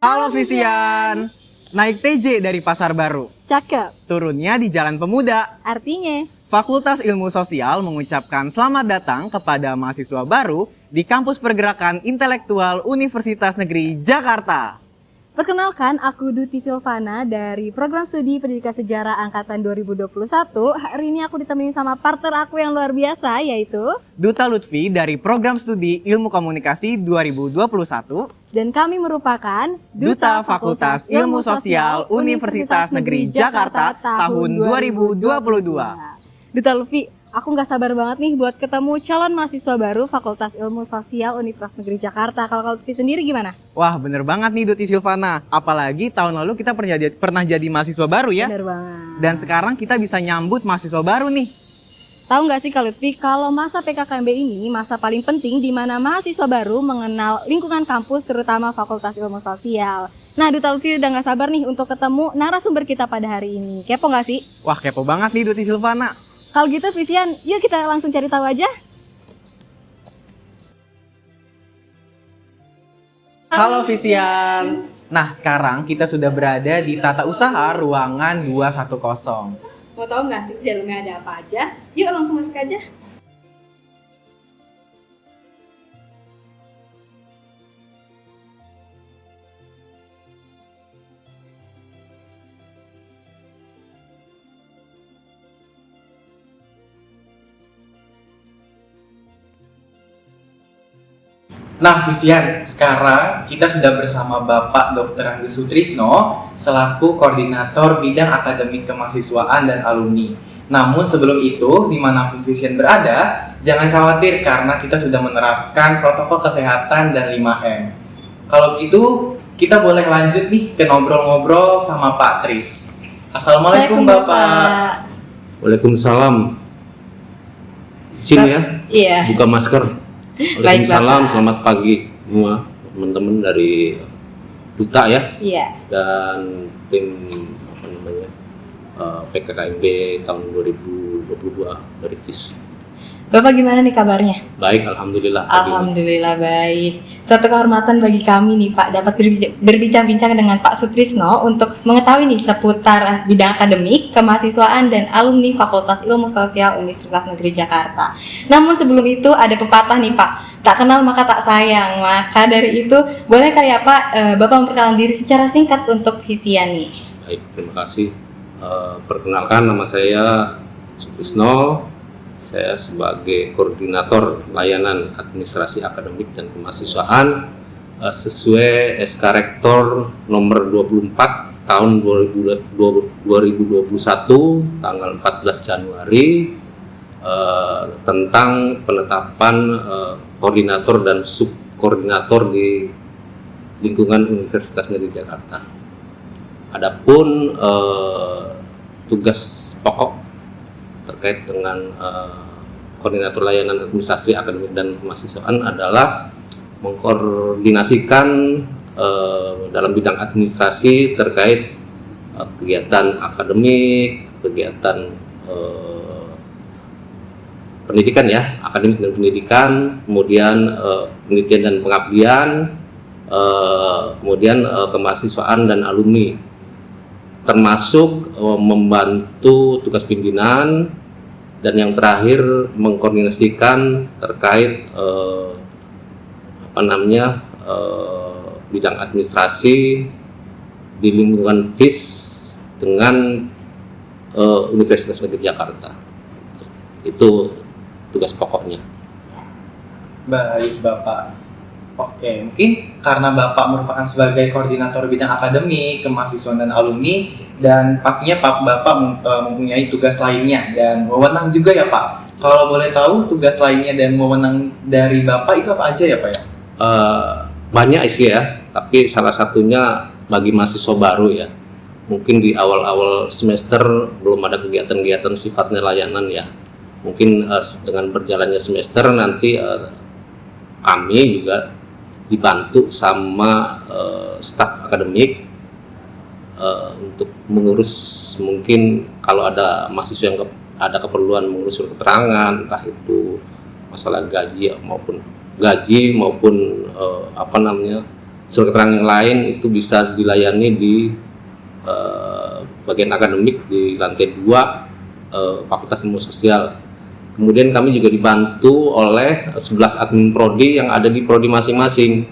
Halo Visian, naik TJ dari Pasar Baru, Cakep. turunnya di Jalan Pemuda. Artinya, Fakultas Ilmu Sosial mengucapkan selamat datang kepada mahasiswa baru di Kampus Pergerakan Intelektual Universitas Negeri Jakarta. perkenalkan aku Duti Silvana dari Program Studi Pendidikan Sejarah Angkatan 2021. Hari ini aku ditemenin sama partner aku yang luar biasa, yaitu Duta Lutfi dari Program Studi Ilmu Komunikasi 2021. dan kami merupakan Duta Fakultas Ilmu Sosial Universitas Negeri Jakarta tahun 2022. Duta Lutfi, aku nggak sabar banget nih buat ketemu calon mahasiswa baru Fakultas Ilmu Sosial Universitas Negeri Jakarta. Kalau Lutfi sendiri gimana? Wah bener banget nih Duti Silvana, apalagi tahun lalu kita pernah jadi mahasiswa baru ya. Bener banget. Dan sekarang kita bisa nyambut mahasiswa baru nih. Tahu nggak sih Kak Lutfi, kalau masa PKKMB ini masa paling penting di mana mahasiswa baru mengenal lingkungan kampus terutama Fakultas Ilmu Sosial. Nah, Duta Lutfi udah nggak sabar nih untuk ketemu narasumber kita pada hari ini. Kepo nggak sih? Wah kepo banget nih Duti Silvana. Kalau gitu Visian, yuk kita langsung cari tahu aja. Halo Visian. Nah sekarang kita sudah berada di Tata Usaha Ruangan 210. Mau tahu nggak sih di dalamnya ada apa aja? Yuk langsung masuk aja. Nah Visian, sekarang kita sudah bersama Bapak Dr. Anggi Sutrisno selaku Koordinator Bidang Akademik Kemahasiswaan dan Alumni. Namun sebelum itu, dimanapun Visian berada, jangan khawatir karena kita sudah menerapkan protokol kesehatan dan 5M. Kalau gitu, kita boleh lanjut nih ke ngobrol-ngobrol sama Pak Tris. Assalamualaikum Bapak. Waalaikumsalam. Izin ya, Iya. buka masker. Baik, Waalaikumsalam, Bapak. selamat pagi semua teman-teman dari Duta ya Iya. dan tim PKKMB tahun 2022 dari FIS. Bapak gimana nih kabarnya? Baik, alhamdulillah. pagi ini. Alhamdulillah baik. Suatu kehormatan bagi kami nih Pak dapat berbincang-bincang dengan Pak Sutrisno untuk mengetahui nih seputar bidang akademik, kemahasiswaan dan alumni Fakultas Ilmu Sosial Universitas Negeri Jakarta. Namun sebelum itu ada pepatah nih Pak, tak kenal maka tak sayang. Maka dari itu boleh kali ya Pak Bapak memperkenalkan diri secara singkat untuk Visian nih. Baik, terima kasih. Perkenalkan, nama saya Sutrisno. Saya sebagai koordinator layanan administrasi akademik dan kemahasiswaan sesuai SK Rektor nomor 24 tahun 2021 tanggal 14 Januari tentang penetapan koordinator dan subkoordinator di lingkungan Universitas Negeri Jakarta. Adapun tugas pokok terkait dengan koordinator layanan administrasi akademik dan kemahasiswaan adalah mengkoordinasikan dalam bidang administrasi terkait kegiatan akademik, kegiatan pendidikan ya, akademik dan pendidikan, kemudian penelitian dan pengabdian, kemudian kemahasiswaan dan alumni, termasuk membantu tugas pimpinan, dan yang terakhir mengkoordinasikan terkait bidang administrasi di lingkungan FIS dengan Universitas Negeri Jakarta. Itu tugas pokoknya. Baik Bapak. Oke, mungkin karena Bapak merupakan sebagai koordinator bidang akademik, kemahasiswaan dan alumni, dan pastinya Bapak mempunyai tugas lainnya dan wewenang juga ya Pak. Kalau boleh tahu tugas lainnya dan wewenang dari Bapak itu apa aja ya Pak ya? Banyak sih ya, tapi salah satunya bagi mahasiswa baru ya. Mungkin di awal-awal semester belum ada kegiatan-kegiatan sifatnya layanan ya. Mungkin dengan berjalannya semester nanti kami juga dibantu sama staf akademik untuk mengurus, mungkin kalau ada mahasiswa yang ada keperluan mengurus surat keterangan, entah itu masalah gaji maupun surat keterangan yang lain itu bisa dilayani di bagian akademik di lantai 2 Fakultas Ilmu Sosial. Kemudian kami juga dibantu oleh 11 admin prodi yang ada di prodi masing-masing.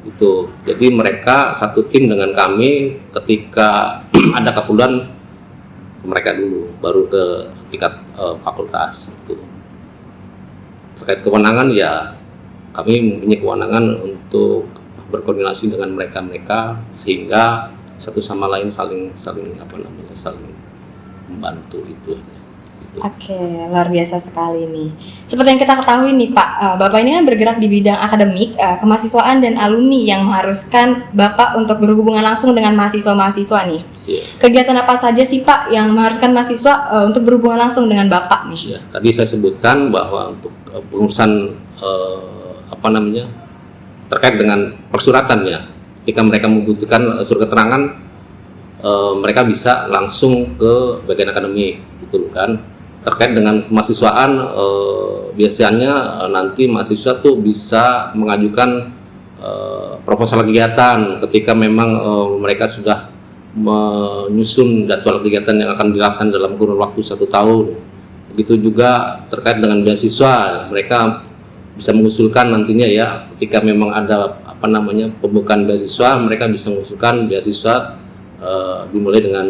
Itu. Jadi mereka satu tim dengan kami ketika ada keperluan mereka dulu, baru ke tingkat fakultas. Itu. Terkait kewenangan ya kami mempunyai kewenangan untuk berkoordinasi dengan mereka sehingga satu sama lain saling membantu itu. Oke, luar biasa sekali nih. Seperti yang kita ketahui nih Pak, Bapak ini kan bergerak di bidang akademik, kemahasiswaan dan alumni yang mengharuskan Bapak untuk berhubungan langsung dengan mahasiswa-mahasiswa nih. Yeah. Kegiatan apa saja sih Pak yang mengharuskan mahasiswa untuk berhubungan langsung dengan Bapak nih? Yeah. Tadi saya sebutkan bahwa untuk pengurusan terkait dengan persuratannya, ketika mereka membutuhkan surat keterangan, mereka bisa langsung ke bagian akademik, gitu kan. Terkait dengan kemahasiswaan, biasanya nanti mahasiswa tuh bisa mengajukan proposal kegiatan ketika memang mereka sudah menyusun jadwal kegiatan yang akan dilaksanakan dalam kurun waktu 1 tahun. Begitu juga terkait dengan beasiswa, mereka bisa mengusulkan nantinya ya ketika memang ada pembukaan beasiswa, mereka bisa mengusulkan beasiswa dimulai dengan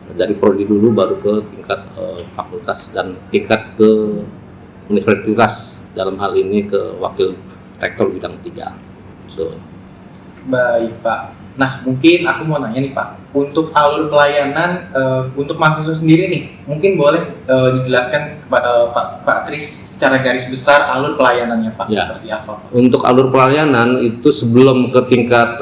dari prodi dulu baru ke tingkat fakultas dan tingkat ke universitas, dalam hal ini ke wakil rektor bidang 3. So. Baik Pak. Nah mungkin aku mau nanya nih Pak, untuk alur pelayanan untuk mahasiswa sendiri nih, mungkin boleh dijelaskan kepada Pak Tris secara garis besar alur pelayanannya Pak, ya. Seperti apa Pak? Untuk alur pelayanan itu sebelum ke tingkat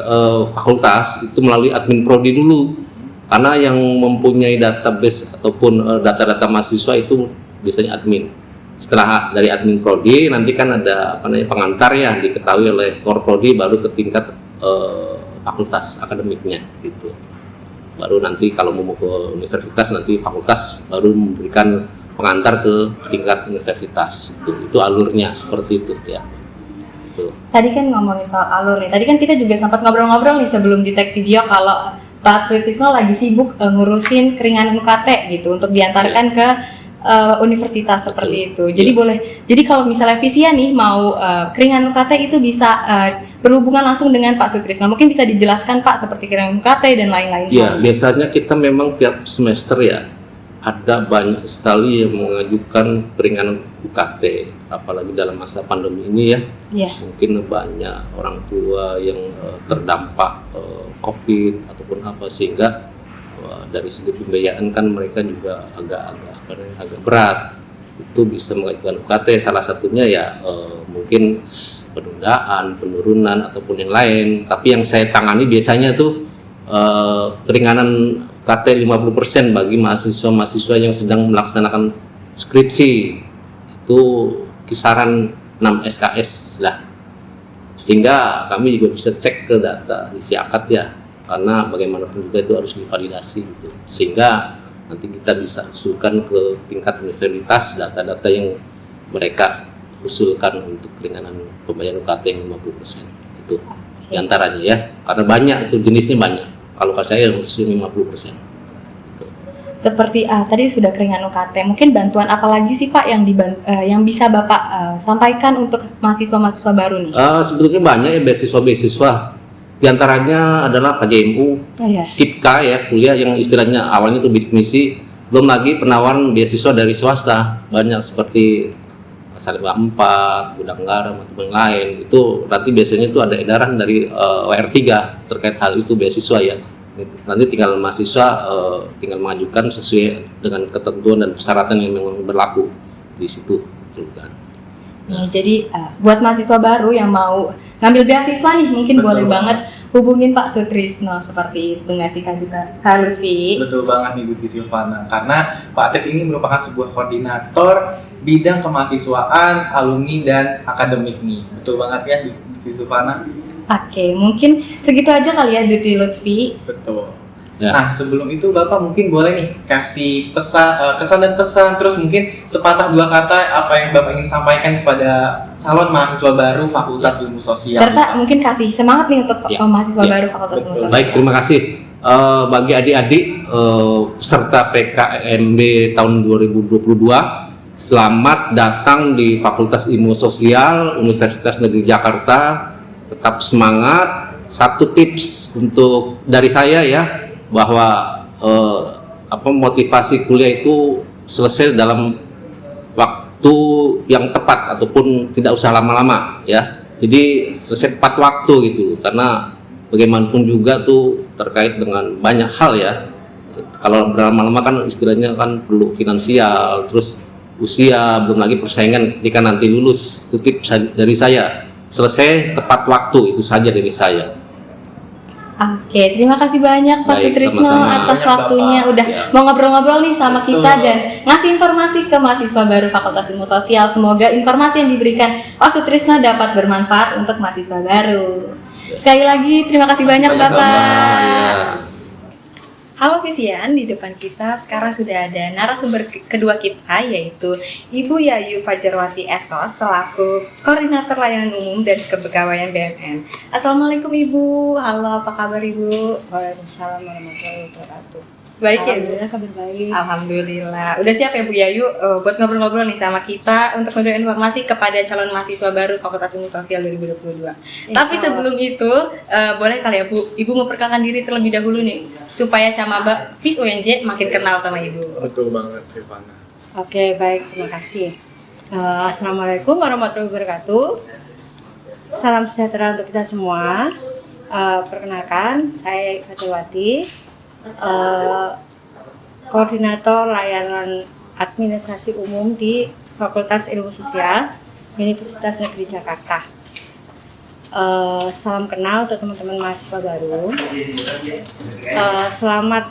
fakultas itu melalui admin prodi dulu. Karena yang mempunyai database ataupun data-data mahasiswa itu biasanya admin. Setelah dari admin prodi nanti kan ada pengantar ya, diketahui oleh core prodi baru ke tingkat fakultas akademiknya gitu. Baru nanti kalau mau ke universitas nanti fakultas baru memberikan pengantar ke tingkat universitas. Itu alurnya seperti itu ya. Gitu. Tadi kan ngomongin soal alur nih. Tadi kan kita juga sempat ngobrol-ngobrol nih sebelum di tag video kalau Pak Sutrisno lagi sibuk ngurusin keringanan UKT gitu untuk diantarkan ke universitas seperti itu. Jadi jadi kalau misalnya Visia nih mau keringanan UKT itu bisa berhubungan langsung dengan Pak Sutrisno. Mungkin bisa dijelaskan Pak seperti keringanan UKT dan lain-lain. Ya, biasanya kita memang tiap semester ya ada banyak sekali yang mengajukan keringanan UKT, apalagi dalam masa pandemi ini ya. Yeah. Mungkin banyak orang tua yang terdampak COVID ataupun apa, sehingga dari segi pembiayaan kan mereka juga agak berat. Itu bisa mengajukan UKT, salah satunya ya mungkin penundaan, penurunan ataupun yang lain. Tapi yang saya tangani biasanya tuh keringanan UKT 50% bagi mahasiswa-mahasiswa yang sedang melaksanakan skripsi. Itu kisaran 6 SKS lah. Sehingga kami juga bisa cek ke data isi akad ya, karena bagaimanapun juga itu harus divalidasi gitu. Sehingga nanti kita bisa usulkan ke tingkat universitas data-data yang mereka usulkan untuk keringanan pembayaran UKT yang 50%. Itu diantaranya ya, karena banyak itu jenisnya banyak. Kalau saya harus 50%. Seperti tadi sudah keringanan UKT, mungkin bantuan apa lagi sih Pak yang bisa Bapak sampaikan untuk mahasiswa-mahasiswa baru nih? Sebetulnya banyak ya beasiswa. Di antaranya adalah KJMU, KIPKA ya, kuliah yang istilahnya awalnya itu bidik misi, belum lagi penawaran beasiswa dari swasta, banyak seperti Salimba 4, Gudang Garam atau yang lain. Itu nanti biasanya itu ada edaran dari WR3 terkait hal itu beasiswa ya. Nanti tinggal mahasiswa tinggal mengajukan sesuai dengan ketentuan dan persyaratan yang memang berlaku di situ, kan. Nih, jadi buat mahasiswa baru yang mau ngambil beasiswa nih, mungkin Betul boleh banget. banget hubungin Pak Sutrisno seperti itu, nggak sih Kak Lutfi? Betul banget nih Bu Silvana, karena Pak Tris ini merupakan sebuah koordinator bidang kemahasiswaan, alumni dan akademik nih. Betul banget ya Bu Silvana? Oke, mungkin segitu aja kali ya Duti Lutfi. Betul. Ya. Nah, sebelum itu Bapak mungkin boleh nih kasih kesan dan pesan, terus mungkin sepatah dua kata apa yang Bapak ingin sampaikan kepada calon mahasiswa baru Fakultas Ilmu Sosial. Serta mungkin kasih semangat nih untuk Ya. mahasiswa Ya. baru Fakultas Ilmu Sosial. Baik, terima kasih. Bagi adik-adik peserta PKMB tahun 2022, selamat datang di Fakultas Ilmu Sosial Universitas Negeri Jakarta. Tetap semangat. Satu tips untuk dari saya ya, bahwa motivasi kuliah itu selesai dalam waktu yang tepat ataupun tidak usah lama-lama ya. Jadi selesai tepat waktu gitu, karena bagaimanapun juga tuh terkait dengan banyak hal ya. Kalau berlama-lama kan istilahnya kan perlu finansial, terus usia, belum lagi persaingan ketika nanti lulus. Itu tips dari saya, selesai tepat waktu, itu saja dari saya. Oke, terima kasih banyak Pak Baik, Sutrisno sama-sama. atas Banyak, waktunya Bapak. udah Ya. mau ngobrol-ngobrol nih sama Betul. kita dan ngasih informasi ke mahasiswa baru Fakultas Ilmu Sosial. Semoga informasi yang diberikan Pak Sutrisno dapat bermanfaat untuk mahasiswa baru. Sekali lagi terima kasih banyak Sama-sama, Bapak. Ya. Halo Visian, di depan kita sekarang sudah ada narasumber kedua kita yaitu Ibu Yayu Fajarwati Esos selaku Koordinator Layanan Umum dan Kepegawaian BMN. Assalamualaikum Ibu, halo apa kabar Ibu? Waalaikumsalam warahmatullahi wabarakatuh. Baik ya Bu? Alhamdulillah kabar baik. Alhamdulillah. Udah siap ya Bu Yayu buat ngobrol-ngobrol nih sama kita untuk memberikan informasi kepada calon mahasiswa baru Fakultas Ilmu Sosial 2022. Tapi sebelum itu boleh kali ya Bu, Ibu memperkenalkan diri terlebih dahulu nih supaya Camaba FIS UNJ makin kenal sama Ibu. Betul banget, Silvana. Oke, baik, terima kasih. Assalamualaikum warahmatullahi wabarakatuh. Salam sejahtera untuk kita semua. Perkenalkan, saya Fajarwati, Koordinator Layanan Administrasi Umum di Fakultas Ilmu Sosial Universitas Negeri Jakarta. Salam kenal untuk teman-teman mahasiswa baru. Selamat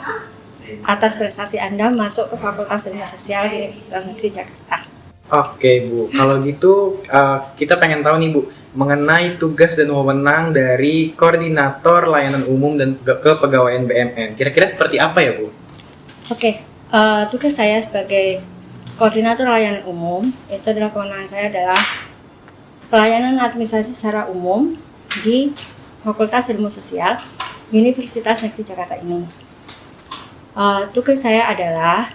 atas prestasi Anda masuk ke Fakultas Ilmu Sosial di Universitas Negeri Jakarta. Oke Bu, kalau gitu kita pengen tahu nih Bu mengenai tugas dan wewenang dari Koordinator Layanan Umum dan Kepegawaian BMN. Kira-kira seperti apa ya Bu? Oke, tugas saya sebagai Koordinator Layanan Umum itu adalah kewenangan saya adalah pelayanan administrasi secara umum di Fakultas Ilmu Sosial Universitas Negeri Jakarta ini. Tugas saya adalah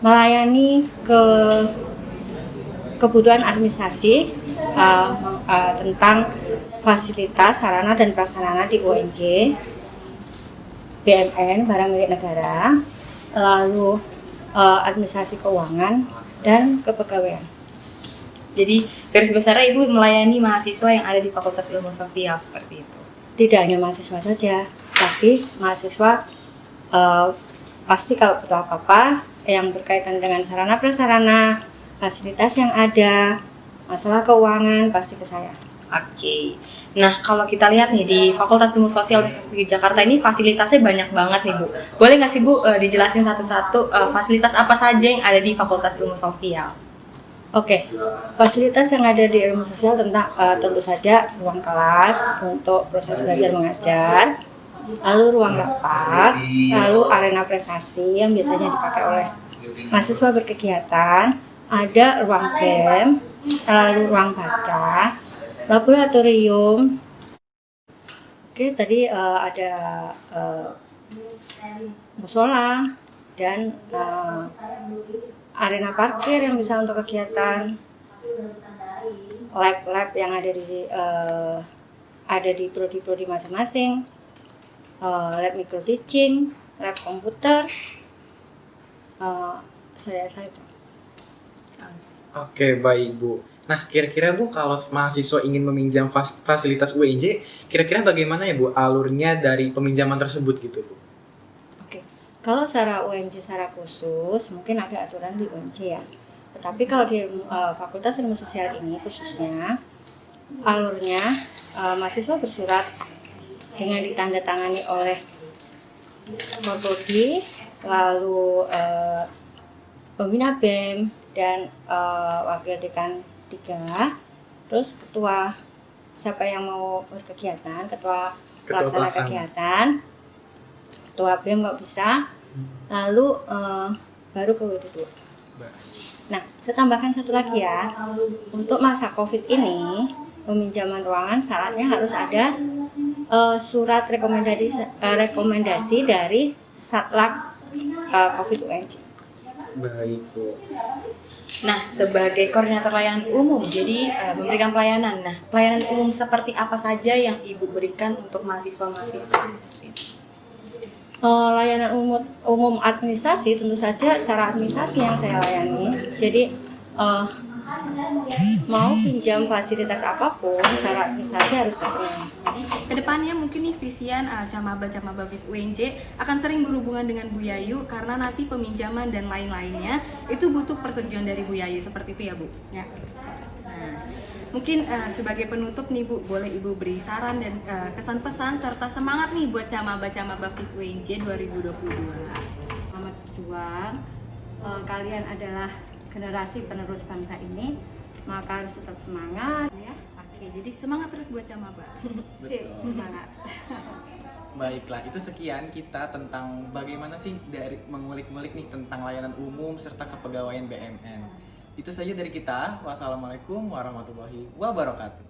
melayani kebutuhan administrasi tentang fasilitas, sarana dan prasarana di UNJ, BMN, barang milik negara, lalu administrasi keuangan dan kepegawaian. Jadi garis besarnya Ibu melayani mahasiswa yang ada di Fakultas Ilmu Sosial seperti itu. Tidak hanya mahasiswa saja, tapi mahasiswa pasti kalau butuh apa-apa yang berkaitan dengan sarana prasarana, fasilitas yang ada, masalah keuangan pasti ke saya. Oke. Nah, kalau kita lihat nih di Fakultas Ilmu Sosial Universitas Jakarta ini fasilitasnya banyak banget nih Bu. Boleh nggak sih Bu dijelasin satu-satu fasilitas apa saja yang ada di Fakultas Ilmu Sosial? Oke, fasilitas yang ada di ilmu sosial tentang tentu saja ruang kelas untuk proses belajar mengajar, lalu ruang rapat, lalu arena prestasi yang biasanya dipakai oleh mahasiswa berkegiatan, ada ruang BEM, lalu ruang baca, laboratorium. Oke, tadi ada musola dan arena parkir yang bisa untuk kegiatan, lab-lab yang ada di prodi-prodi masing-masing, lab micro teaching, lab komputer, saya itu. Oke, baik Bu. Nah, kira-kira Bu kalau mahasiswa ingin meminjam fasilitas UNJ, kira-kira bagaimana ya Bu alurnya dari peminjaman tersebut gitu Bu? Oke, kalau secara UNJ secara khusus mungkin ada aturan di UNJ ya. Tetapi kalau di Fakultas Ilmu Sosial ini khususnya alurnya mahasiswa bersurat dengan ditandatangani oleh Forkopimda, lalu pembina BEM dan wakil dekan 3, terus ketua siapa yang mau berkegiatan, ketua pelaksana kegiatan, ketua BEM nggak bisa, lalu baru ke WD2. Nah, saya tambahkan satu lagi ya, untuk masa COVID ini peminjaman ruangan syaratnya harus ada surat rekomendasi dari Satlak COVID UNJ. Baik, Bu. Nah, sebagai koordinator layanan umum, jadi memberikan pelayanan. Nah, pelayanan umum seperti apa saja yang Ibu berikan untuk mahasiswa-mahasiswa? Layanan umum administrasi tentu saja secara administrasi yang saya layani. Jadi mau pinjam fasilitas apapun, secara administrasi harus terpenuhi. Kedepannya mungkin nih Visian Camaba Vis UNJ akan sering berhubungan dengan Bu Yayu karena nanti peminjaman dan lain-lainnya itu butuh persetujuan dari Bu Yayu, seperti itu ya Bu? Ya. Nah, mungkin sebagai penutup nih Bu, boleh Ibu beri saran dan kesan pesan serta semangat nih buat Camaba Vis UNJ 2022. Selamat berjuang. Kalian adalah generasi penerus bangsa ini, maka harus tetap semangat ya. Oke, jadi semangat terus buat Camaba. Sip, semangat. Baiklah, itu sekian kita tentang bagaimana sih dari mengulik-ngulik nih tentang layanan umum serta kepegawaian BMN. Itu saja dari kita. Wassalamualaikum warahmatullahi wabarakatuh.